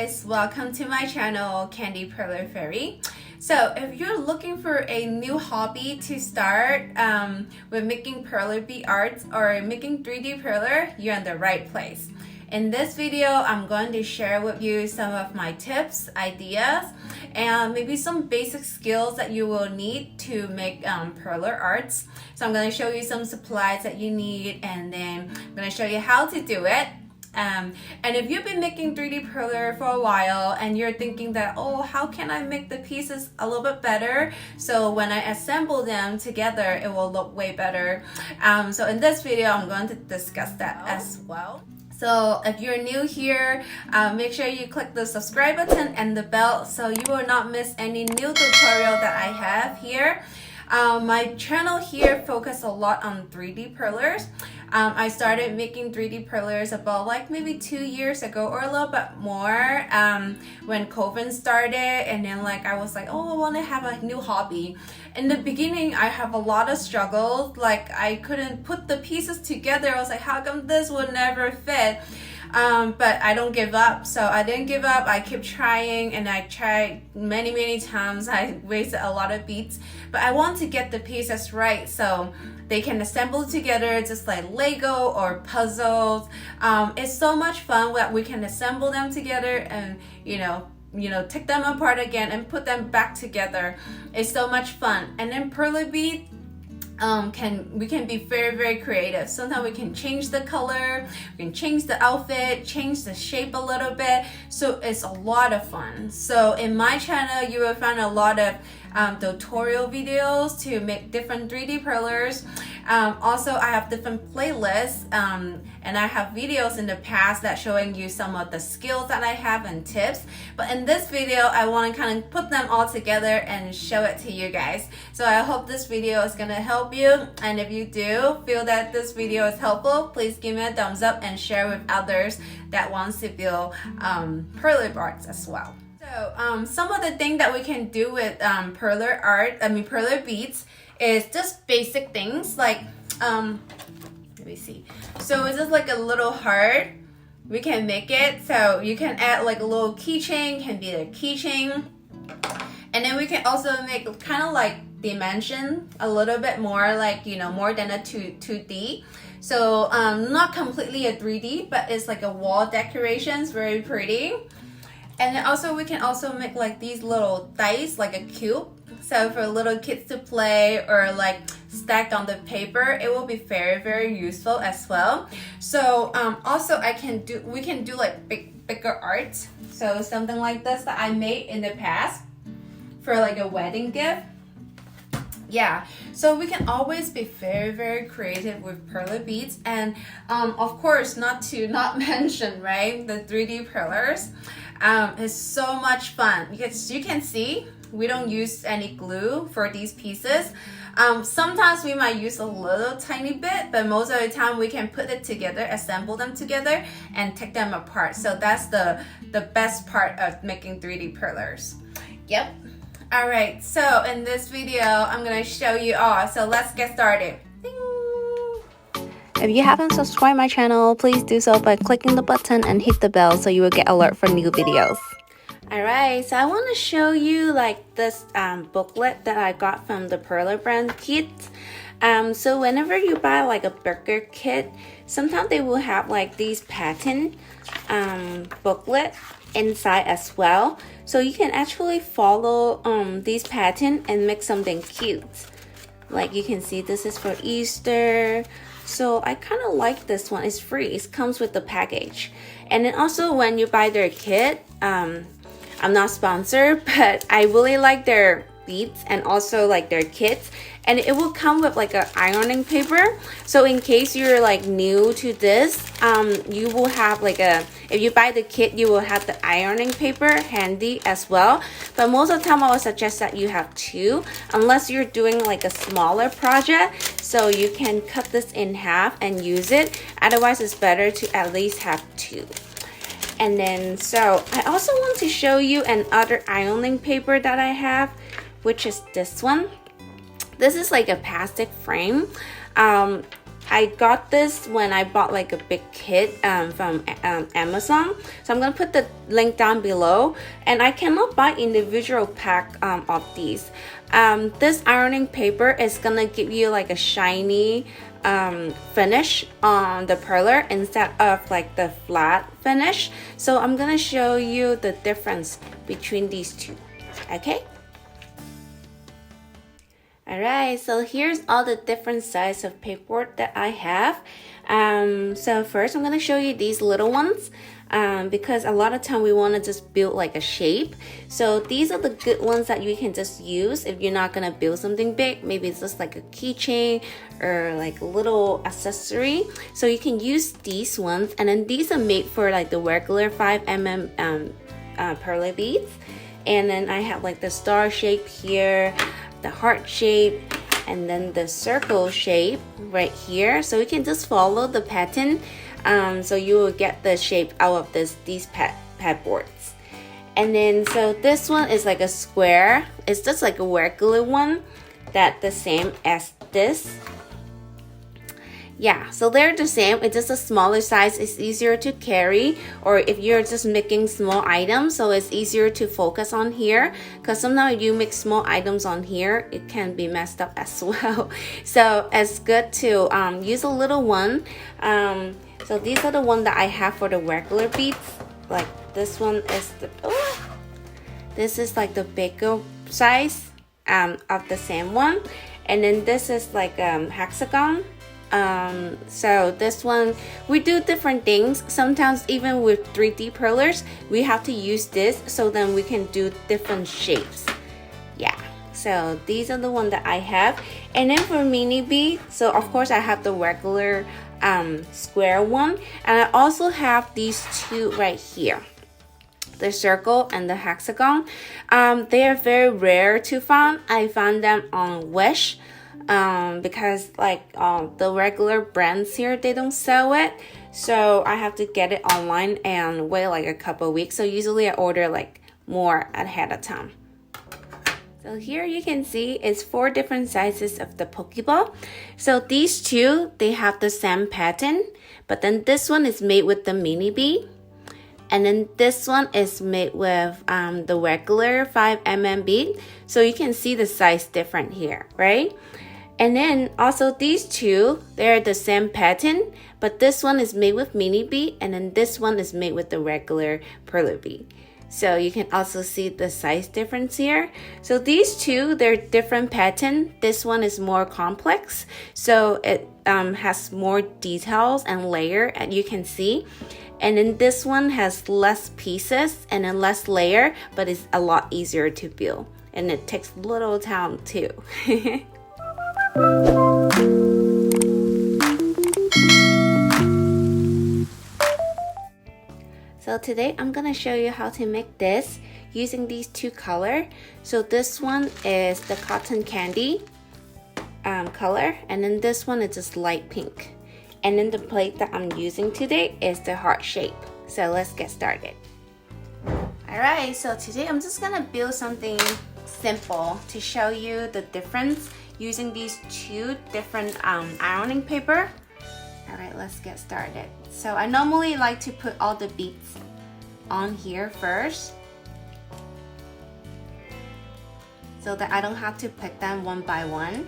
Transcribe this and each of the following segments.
guys, welcome to my channel Candy Perler Fairy. So if you're looking for a new hobby to start with making perler bead arts or making 3D perler, you're in the right place. In this video, I'm going to share with you some of my tips, ideas, and maybe some basic skills that you will need to make perler arts. So I'm going to show you some supplies that you need, and then I'm going to show you how to do it. And if you've been making 3D perler for a while and you're thinking that, oh, how can I make the pieces a little bit better so when I assemble them together it will look way better, so in this video I'm going to discuss that as well. So if you're new here, make sure you click the subscribe button and the bell so you will not miss any new tutorial that I have here. My channel here focuses a lot on 3D perlers. I started making 3D perlers about like maybe 2 years ago or a little bit more when COVID started, and then like I was like, oh, I want to have a new hobby. In the beginning, I have a lot of struggles. Like I couldn't put the pieces together. I was like, how come this would never fit? But I don't give up. So I didn't give up. I kept trying, and I tried many times. I wasted a lot of beads, but I want to get the pieces right so they can assemble together just like Lego or puzzles. It's so much fun that we can assemble them together and you know take them apart again and put them back together. It's so much fun. And then perler bead, we can be very creative. Sometimes we can change the color, we can change the outfit, change the shape a little bit, so it's a lot of fun. So in my channel you will find a lot of tutorial videos to make different 3D perlers. Also I have different playlists, and I have videos in the past that showing you some of the skills that I have and tips, but in this video I want to kind of put them all together and show it to you guys. So I hope this video is gonna help you, and if you do feel that this video is helpful, please give me a thumbs up and share with others that wants to build perler arts as well. So some of the things that we can do with perler beads is just basic things like let me see. So it's just like a little heart. We can make it so you can add like a little keychain, can be a keychain, and then we can also make kind of like dimension a little bit more, like more than a 2D. So not completely a 3D, but it's like a wall decorations, very pretty. And then also we can also make like these little dice, like a cube, so for little kids to play or like stack on the paper. It will be very useful as well. So also we can do like bigger art, so something like this that I made in the past for like a wedding gift. Yeah, so we can always be very creative with perler beads. And of course, not mention, right, the 3D perlers. It's so much fun because you can see we don't use any glue for these pieces. Sometimes we might use a little tiny bit, but most of the time we can put it together, assemble them together, and take them apart. So that's the best part of making 3D perlers. Yep. Alright, so in this video, I'm going to show you all. So let's get started. Ding! If you haven't subscribed my channel, please do so by clicking the button and hit the bell so you will get alert for new videos. Alright, so I want to show you like this booklet that I got from the Perler brand kit. So whenever you buy like a burger kit, sometimes they will have like these pattern booklet inside as well, so you can actually follow these pattern and make something cute. Like you can see this is for Easter, so I kind of like this one. It's free, it comes with the package. And then also when you buy their kit, I'm not sponsored, but I really like their beads and also like their kits, and it will come with like an ironing paper. So in case you're like new to this, you will have like if you buy the kit, you will have the ironing paper handy as well. But most of the time I would suggest that you have two, unless you're doing like a smaller project, so you can cut this in half and use it. Otherwise it's better to at least have two. And then so I also want to show you another ironing paper that I have, which is this one. This is like a plastic frame. I got this when I bought like a big kit from Amazon. So I'm gonna put the link down below. And I cannot buy individual pack of these. This ironing paper is gonna give you like a shiny finish on the perler instead of like the flat finish. So I'm gonna show you the difference between these two. Okay. Alright, so here's all the different sizes of pegboard that I have. So first I'm going to show you these little ones because a lot of time we want to just build like a shape. So these are the good ones that you can just use if you're not going to build something big. Maybe it's just like a keychain or like a little accessory. So you can use these ones, and then these are made for like the regular 5mm perler beads. And then I have like the star shape here, the heart shape, and then the circle shape right here. So you can just follow the pattern, so you will get the shape out of these pegboards. And then so this one is like a square. It's just like a regular one that the same as this. Yeah, so they're the same. It's just a smaller size. It's easier to carry, or if you're just making small items, so it's easier to focus on here, because sometimes you make small items on here, it can be messed up as well. So it's good to use a little one. So these are the one that I have for the regular beads. Like this one is this is like the bigger size of the same one, and then this is like hexagon. So this one, we do different things. Sometimes even with 3D perlers, we have to use this so then we can do different shapes. Yeah, so these are the one that I have. And then for mini bead, so of course I have the regular square one, and I also have these two right here, the circle and the hexagon. They are very rare to find. I found them on Wish. Because like the regular brands here, they don't sell it, so I have to get it online and wait like a couple weeks. So usually I order like more ahead of time. So here you can see it's 4 different sizes of the Pokeball. So these two, they have the same pattern, but then this one is made with the mini bead, and then this one is made with the regular 5mm bead. So you can see the size different here, right? And then also these two, they're the same pattern, but this one is made with mini bead, and then this one is made with the regular perler bead. So you can also see the size difference here. So these two, they're different pattern. This one is more complex, so it has more details and layer, and you can see. And then this one has less pieces and then less layer, but it's a lot easier to build, and it takes little time too. So today I'm gonna show you how to make this using these two colors. So this one is the cotton candy color, and then this one is just light pink. And then the plate that I'm using today is the heart shape. So let's get started. Alright, so today I'm just gonna build something simple to show you the difference using these two different ironing paper. Alright, let's get started. So I normally like to put all the beads on here first, so that I don't have to pick them one by one.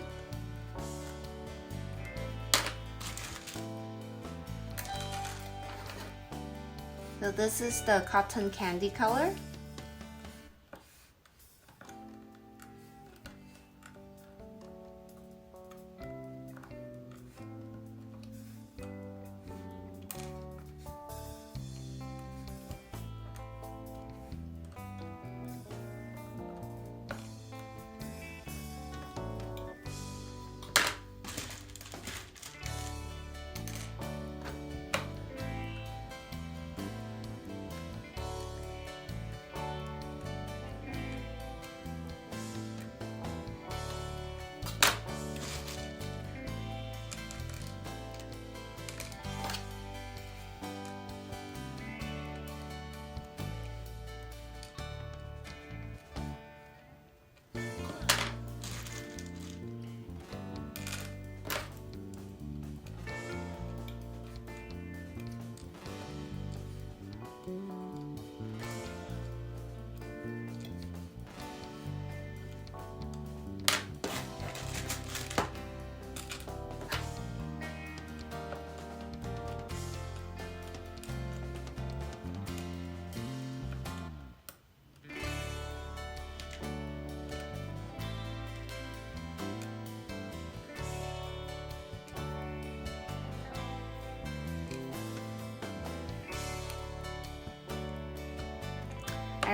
So this is the cotton candy color.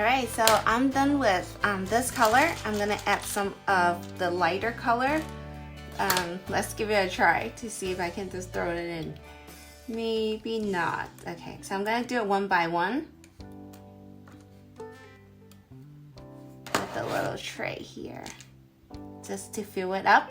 Alright, so I'm done with this color. I'm gonna add some of the lighter color. Let's give it a try to see if I can just throw it in. Maybe not. Okay, so I'm gonna do it one by one. With a little tray here. Just to fill it up.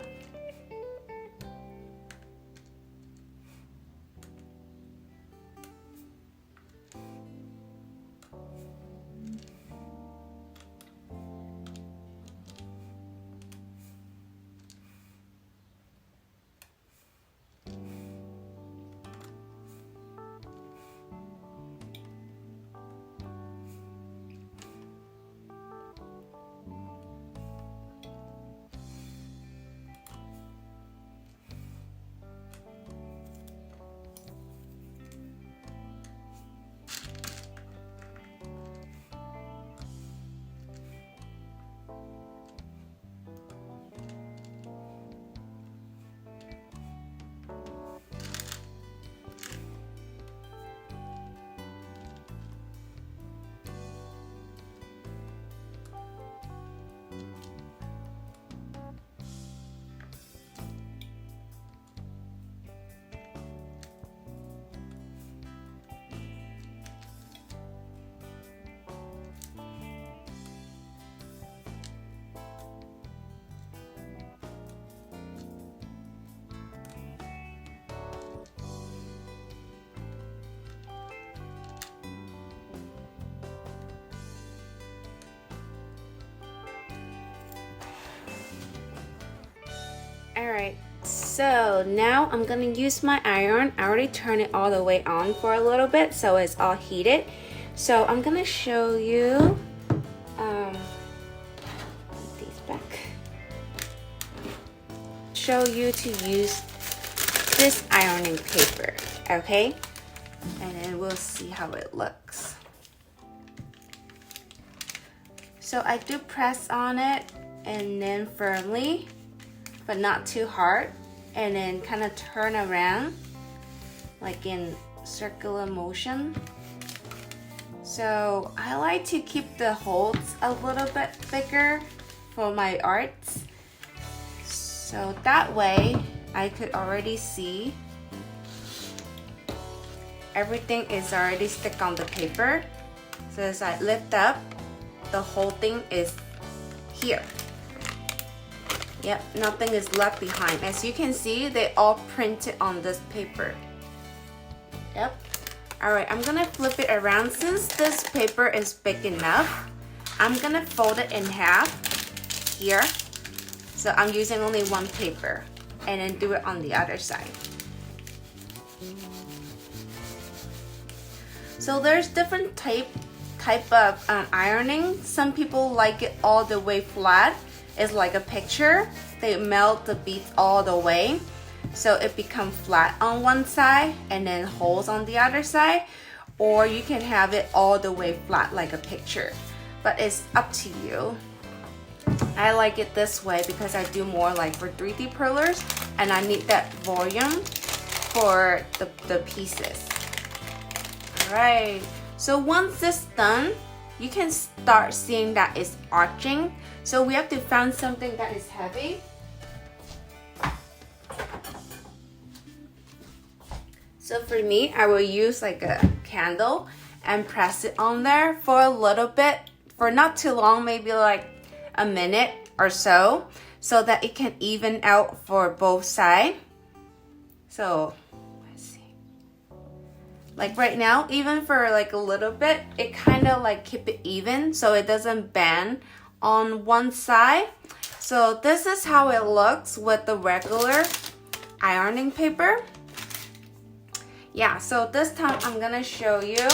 Alright, so now I'm gonna use my iron. I already turned it all the way on for a little bit, so it's all heated. So I'm gonna show you these back. Show you to use this ironing paper, okay? And then we'll see how it looks. So I do press on it and then firmly, but not too hard, and then kind of turn around like in circular motion. So I like to keep the holes a little bit bigger for my arts, so that way I could already see everything is already stick on the paper. So as I lift up, the whole thing is here. Yep, nothing is left behind. As you can see, they all printed on this paper. Yep. Alright, I'm gonna flip it around. Since this paper is big enough, I'm gonna fold it in half here. So I'm using only one paper, and then do it on the other side. So there's different type of ironing. Some people like it all the way flat. It's like a picture. They melt the beads all the way, so it becomes flat on one side and then holes on the other side. Or you can have it all the way flat like a picture, but it's up to you. I like it this way because I do more like for 3D perlers, and I need that volume for the pieces. Alright, so once it's done, you can start seeing that it's arching. So we have to find something that is heavy. So for me, I will use like a candle and press it on there for a little bit, for not too long, maybe like a minute or so that it can even out for both sides. So let's see. Like right now, even for like a little bit, it kind of like keep it even so it doesn't bend on one side. So this is how it looks with the regular ironing paper. Yeah, so this time I'm gonna show you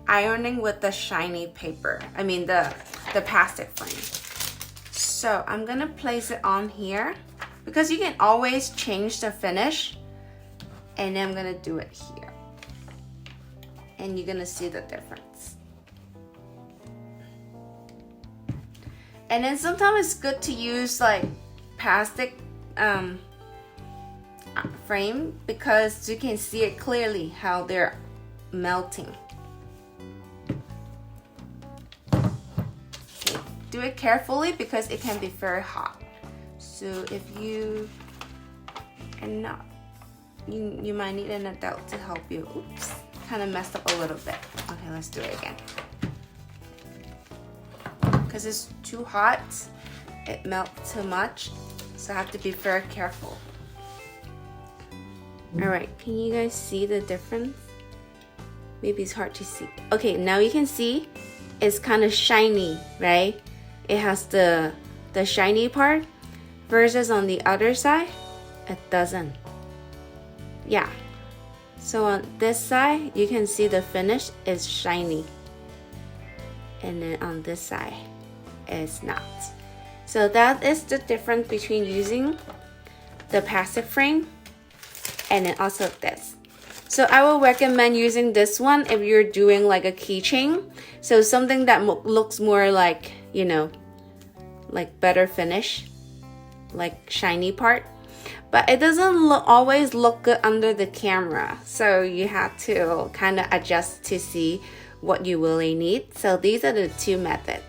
ironing with the shiny paper. I mean the plastic frame. So I'm gonna place it on here because you can always change the finish, and then I'm gonna do it here, and you're gonna see the difference. And then sometimes it's good to use like plastic frame because you can see it clearly how they're melting. do it carefully because it can be very hot. So if you are not, you might need an adult to help you. Oops, kind of messed up a little bit. Okay, let's do it again. Because it's too hot, it melts too much, so I have to be very careful. Alright, can you guys see the difference? Maybe it's hard to see. Okay, now you can see it's kind of shiny, right? It has the shiny part versus on the other side, it doesn't. Yeah. So on this side, you can see the finish is shiny. And then on this side, it's not. So that is the difference between using the plastic frame and then also this. So I will recommend using this one if you're doing like a keychain. So something that looks more like, you know, like better finish, like shiny part. But it doesn't always look good under the camera. So you have to kind of adjust to see what you really need. So these are the two methods.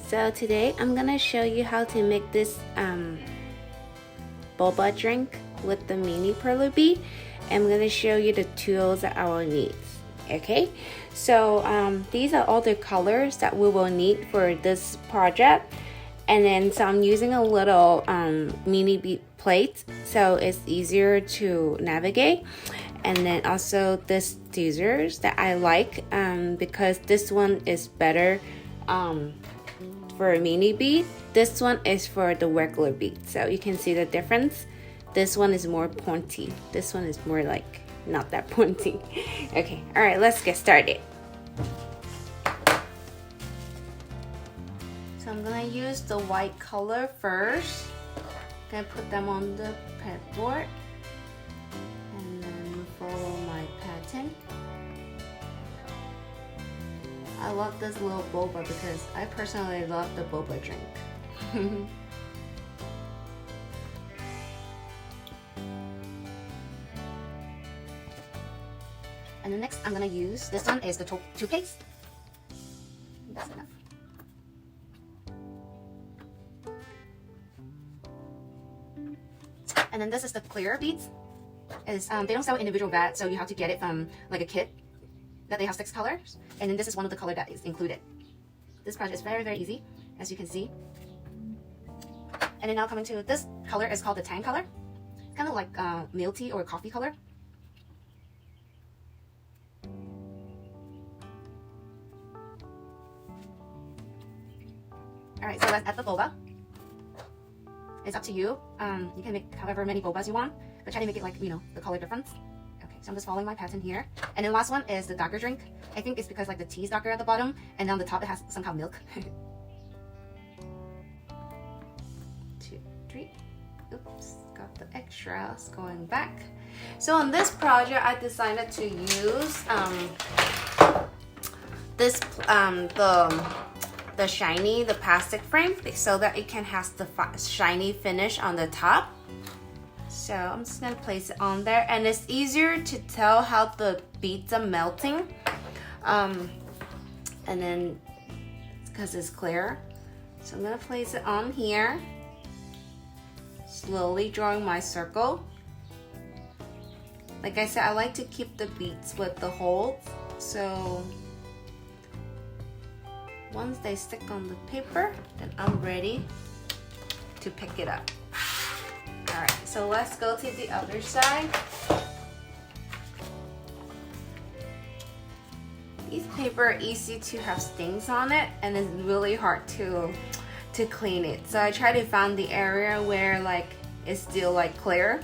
So today I'm gonna show you how to make this boba drink with the mini perler bead. I'm gonna show you the tools that I will need. Okay, so these are all the colors that we will need for this project. And then so I'm using a little mini bead plate so it's easier to navigate. And then also this tweezers that I like because this one is better for a mini bead. This one is for the regular bead, so you can see the difference. This one is more pointy. This one is more like not that pointy. Okay, all right, let's get started. So I'm gonna use the white color first. Gonna put them on the pegboard and then follow my pattern. I love this little boba because I personally love the boba drink. And the next I'm gonna use, this one is the toothpaste. That's enough. And then this is the clear beads. They don't sell individual bags, so you have to get it from like a kit that they have 6 colors. And then this is one of the color that is included. This project is very, very easy, as you can see. And then now coming to this color is called the tan color. It's kind of like milk tea or coffee color. Alright, so let's add the boba. It's up to you. You can make however many bobas you want, but try to make it like, you know, the color difference. Okay, so I'm just following my pattern here. And then last one is the darker drink. I think it's because like the tea is darker at the bottom, and on the top it has some kind of milk. 2, 3. Oops, got the extras going back. So on this project, I decided to use the plastic frame so that it can have the shiny finish on the top. So I'm just gonna place it on there, and it's easier to tell how the beads are melting. And then because it's clear, so I'm gonna place it on here, slowly drawing my circle. Like I said, I like to keep the beads with the holes, so once they stick on the paper, then I'm ready to pick it up. Alright, so let's go to the other side. These paper are easy to have stains on it, and it's really hard to clean it. So I try to find the area where like it's still like clear.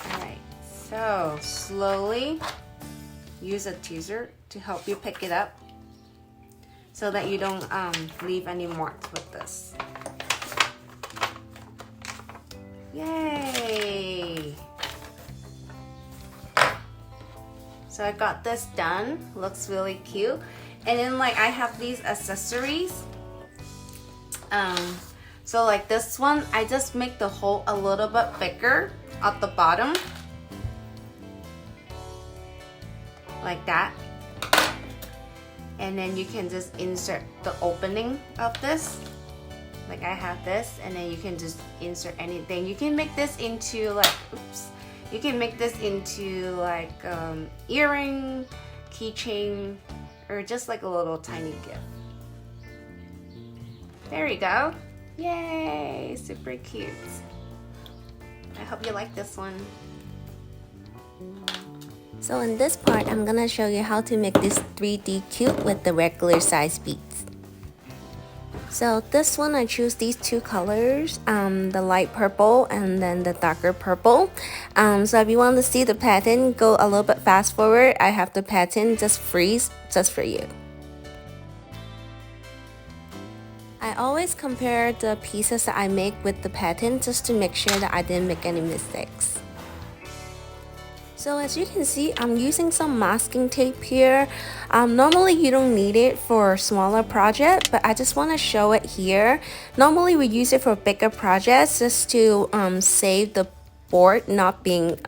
Alright, so slowly use a tweezer to help you pick it up so that you don't leave any marks with this. Yay! So I got this done, looks really cute. And then like I have these accessories. So like this one, I just make the hole a little bit bigger at the bottom. like that. And then you can just insert the opening of this. Like I have this, and then you can just insert anything. You can make this into like, oops. You can make this into like earring, keychain, or just like a little tiny gift. There we go. Yay, super cute. I hope you like this one. So in this part, I'm gonna show you how to make this 3D cube with the regular size beads. So this one, I choose these two colors, the light purple and then the darker purple. So if you want to see the pattern, go a little bit fast forward. I have the pattern just freeze just for you. I always compare the pieces that I make with the pattern just to make sure that I didn't make any mistakes. So as you can see, I'm using some masking tape here. Normally you don't need it for smaller project, but I just want to show it here. Normally we use it for bigger projects just to save the board not being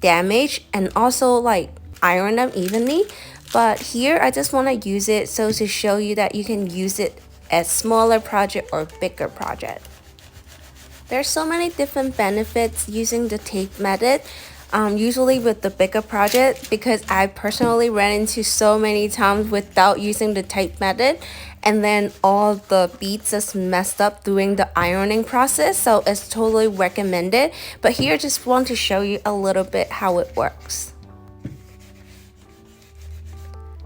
damaged, and also like iron them evenly. But here I just want to use it so to show you that you can use it as smaller project or bigger project. There's so many different benefits using the tape method. Usually with the bigger project, because I personally ran into so many times without using the tape method, and then all the beads just messed up during the ironing process, so it's totally recommended. But here I just want to show you a little bit how it works.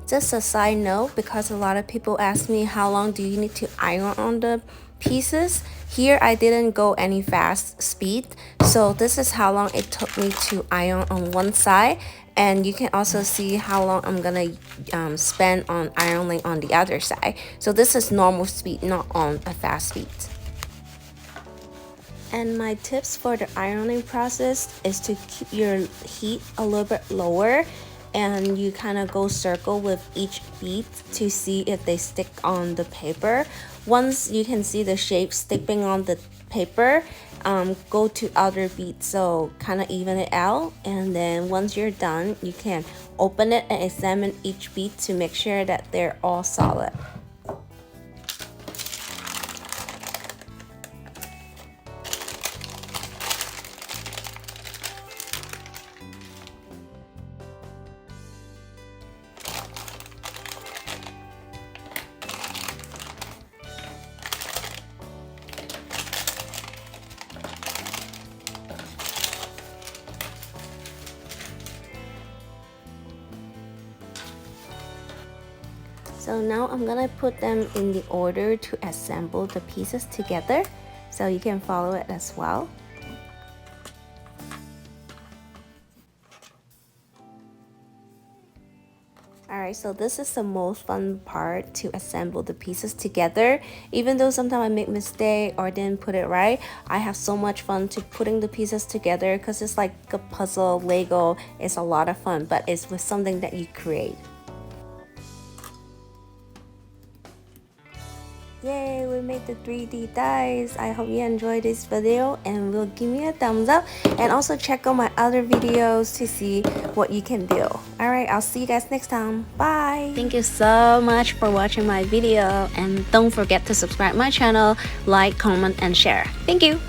Just a side note, because a lot of people ask me how long do you need to iron on the pieces. Here I didn't go any fast speed, so this is how long it took me to iron on one side, and you can also see how long I'm gonna spend on ironing on the other side. So this is normal speed, not on a fast speed. And my tips for the ironing process is to keep your heat a little bit lower, and you kind of go circle with each bead to see if they stick on the paper. Once you can see the shape sticking on the paper, go to other beads, so kind of even it out. And then once you're done, you can open it and examine each bead to make sure that they're all solid. So now I'm gonna put them in the order to assemble the pieces together, so you can follow it as well. Alright, so this is the most fun part, to assemble the pieces together. Even though sometimes I make mistake or didn't put it right, I have so much fun to putting the pieces together, because it's like a puzzle, Lego. It's a lot of fun, but it's with something that you create. Yay, we made the 3D dice. I hope you enjoyed this video and will give me a thumbs up, and also check out my other videos to see what you can do. Alright, I'll see you guys next time. Bye! Thank you so much for watching my video, and don't forget to subscribe my channel, like, comment, and share. Thank you!